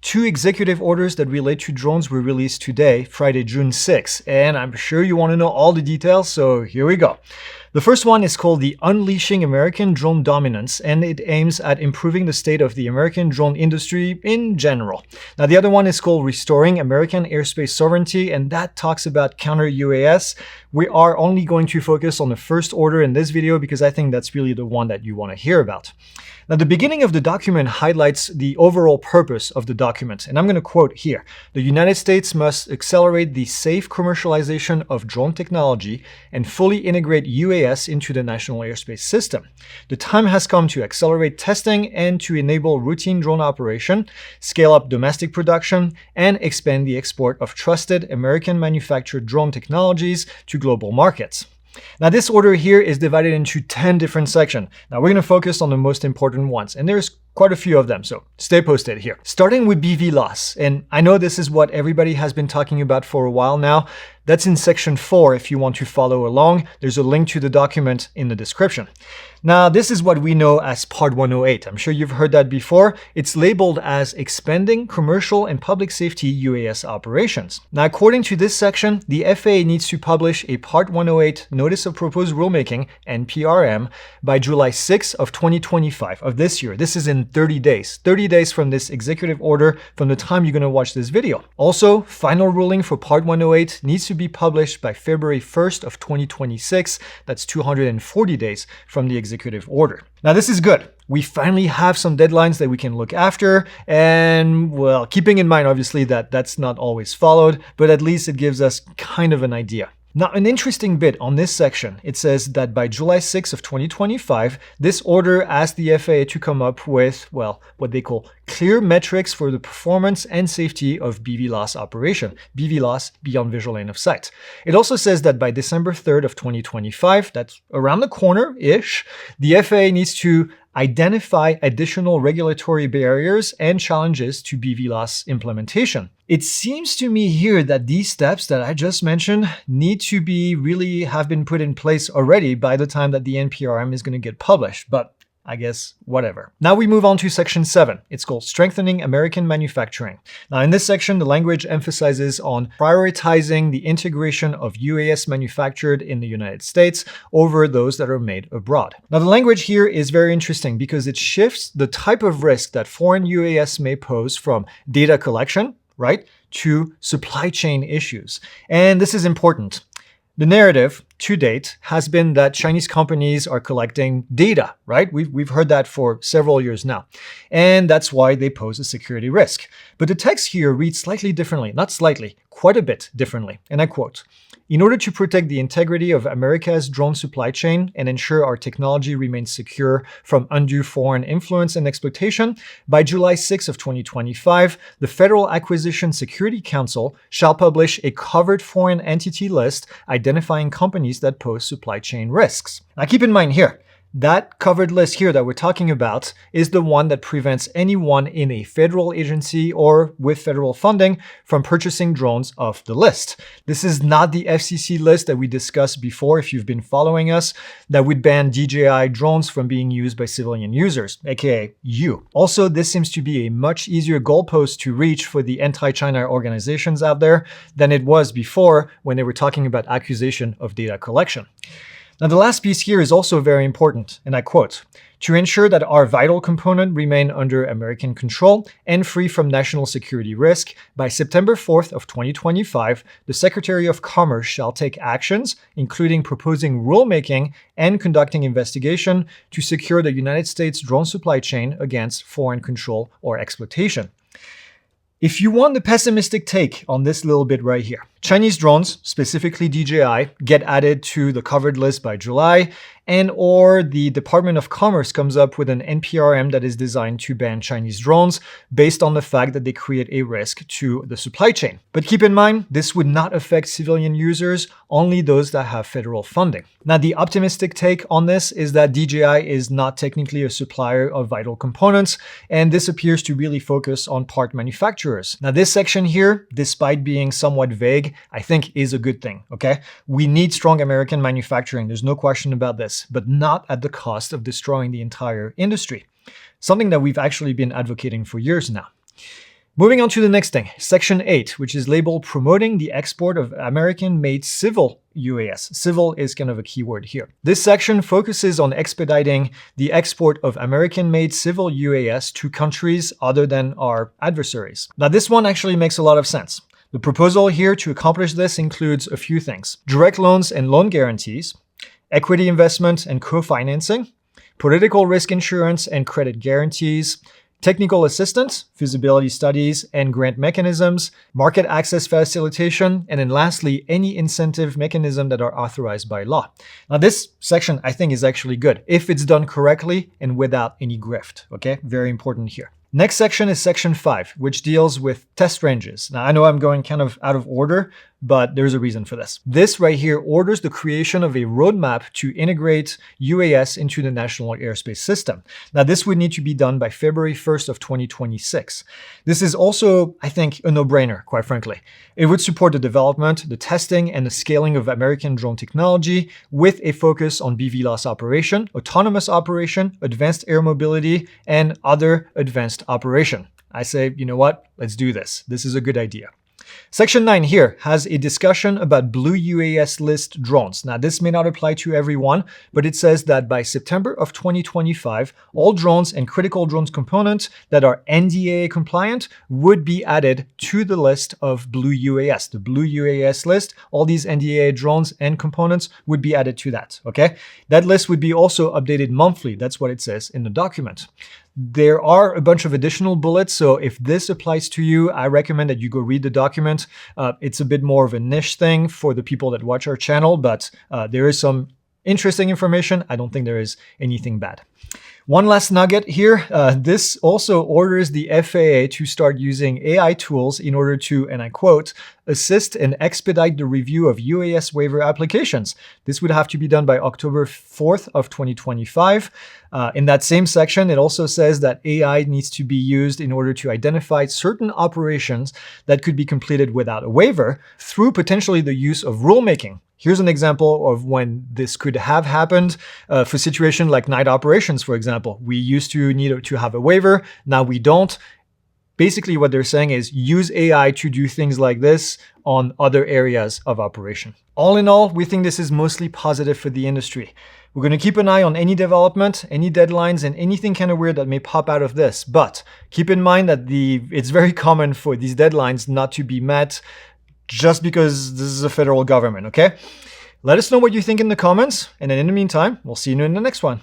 2 executive orders that relate to drones were released today, Friday, June 6, and I'm sure you want to know all the details, so here we go. The first one is called the Unleashing American Drone Dominance, and it aims at improving the state of the American drone industry in general. Now, the other one is called Restoring American Airspace Sovereignty, and that talks about counter-UAS. We are only going to focus on the first order in this video because I think that's really the one that you want to hear about. Now, the beginning of the document highlights the overall purpose of the document, and I'm going to quote here. The United States must accelerate the safe commercialization of drone technology and fully integrate UAS into the national airspace system. The time has come to accelerate testing and to enable routine drone operation, scale up domestic production, and expand the export of trusted American-manufactured drone technologies to global markets. Now, this order here is divided into 10 different sections. Now, we're going to focus on the most important ones, and there's quite a few of them, so stay posted here. Starting with BVLOS, and I know this is what everybody has been talking about for a while now. That's in section 4 if you want to follow along. There's a link to the document in the description. Now, this is what we know as Part 108. I'm sure you've heard that before. It's labeled as Expanding Commercial and Public Safety UAS Operations. Now, according to this section, the FAA needs to publish a Part 108 Notice of Proposed Rulemaking, NPRM, by July 6 of 2025 of this year. This is in 30 days. 30 days from this executive order from the time you're going to watch this video. Also, final ruling for Part 108 needs to be published by February 1st of 2026. That's 240 days from the executive order. Now, this is good. We finally have some deadlines that we can look after, and well, keeping in mind obviously that that's not always followed, but at least it gives us kind of an idea. Now, an interesting bit on this section, it says that by July 6 of 2025, this order asked the FAA to come up with, well, what they call clear metrics for the performance and safety of BVLOS operation. BVLOS, Beyond Visual Line of Sight. It also says that by December 3rd of 2025, that's around the corner-ish, the FAA needs to identify additional regulatory barriers and challenges to BVLOS implementation. It seems to me here that these steps that I just mentioned need to really have been put in place already by the time that the NPRM is going to get published, but I guess whatever. Now we move on to section 7. It's called Strengthening American Manufacturing. Now in this section, the language emphasizes on prioritizing the integration of UAS manufactured in the United States over those that are made abroad. Now the language here is very interesting because it shifts the type of risk that foreign UAS may pose from data collection, right, to supply chain issues. And this is important. The narrative to date has been that Chinese companies are collecting data, right? We've heard that for several years now. And that's why they pose a security risk. But the text here reads slightly differently, not slightly, quite a bit differently. And I quote, "In order to protect the integrity of America's drone supply chain and ensure our technology remains secure from undue foreign influence and exploitation, by July 6 of 2025, the Federal Acquisition Security Council shall publish a covered foreign entity list identifying companies that pose supply chain risks." Now keep in mind here, that covered list here that we're talking about is the one that prevents anyone in a federal agency or with federal funding from purchasing drones off the list. This is not the FCC list that we discussed before, if you've been following us, that would ban DJI drones from being used by civilian users, aka you. Also, this seems to be a much easier goalpost to reach for the anti-China organizations out there than it was before when they were talking about accusation of data collection. Now, the last piece here is also very important, and I quote, "To ensure that our vital component remain under American control and free from national security risk, by September 4th of 2025, the Secretary of Commerce shall take actions, including proposing rulemaking and conducting investigation to secure the United States drone supply chain against foreign control or exploitation." If you want the pessimistic take on this little bit right here, Chinese drones, specifically DJI, get added to the covered list by July, and or the Department of Commerce comes up with an NPRM that is designed to ban Chinese drones based on the fact that they create a risk to the supply chain. But keep in mind, this would not affect civilian users, only those that have federal funding. Now, the optimistic take on this is that DJI is not technically a supplier of vital components, and this appears to really focus on part manufacturers. Now, this section here, despite being somewhat vague, I think is a good thing, okay? We need strong American manufacturing, there's no question about this, but not at the cost of destroying the entire industry. Something that we've actually been advocating for years now. Moving on to the next thing, Section 8, which is labeled Promoting the Export of American-Made Civil UAS. Civil is kind of a keyword here. This section focuses on expediting the export of American-made civil UAS to countries other than our adversaries. Now, this one actually makes a lot of sense. The proposal here to accomplish this includes a few things: direct loans and loan guarantees, equity investment and co-financing, political risk insurance and credit guarantees, technical assistance, feasibility studies and grant mechanisms, market access facilitation, and then lastly, any incentive mechanism that are authorized by law. Now, this section I think is actually good if it's done correctly and without any grift, okay? Very important here. Next section is Section 5, which deals with test ranges. Now, I know I'm going kind of out of order, but there's a reason for this. This right here orders the creation of a roadmap to integrate UAS into the national airspace system. Now, this would need to be done by February 1st of 2026. This is also, I think, a no-brainer, quite frankly. It would support the development, the testing, and the scaling of American drone technology with a focus on BVLOS operation, autonomous operation, advanced air mobility, and other advanced operation. I say, you know what? Let's do this. This is a good idea. Section 9 here has a discussion about blue UAS list drones. Now, this may not apply to everyone, but it says that by September of 2025, all drones and critical drones components that are NDAA compliant would be added to the list of blue UAS. The blue UAS list, all these NDAA drones and components would be added to that, okay? That list would be also updated monthly. That's what it says in the document. There are a bunch of additional bullets, so if this applies to you, I recommend that you go read the document. It's a bit more of a niche thing for the people that watch our channel, but there is some interesting information. I don't think there is anything bad. One last nugget here. This also orders the FAA to start using AI tools in order to, and I quote, assist and expedite the review of UAS waiver applications. This would have to be done by October 4th of 2025. In that same section, it also says that AI needs to be used in order to identify certain operations that could be completed without a waiver through potentially the use of rulemaking. Here's an example of when this could have happened for situations like night operations, for example. We used to need to have a waiver. Now we don't. Basically, what they're saying is use AI to do things like this on other areas of operation. All in all, we think this is mostly positive for the industry. We're going to keep an eye on any development, any deadlines, and anything kind of weird that may pop out of this. But keep in mind that it's very common for these deadlines not to be met just because this is a federal government, okay? Let us know what you think in the comments, and then in the meantime, we'll see you in the next one.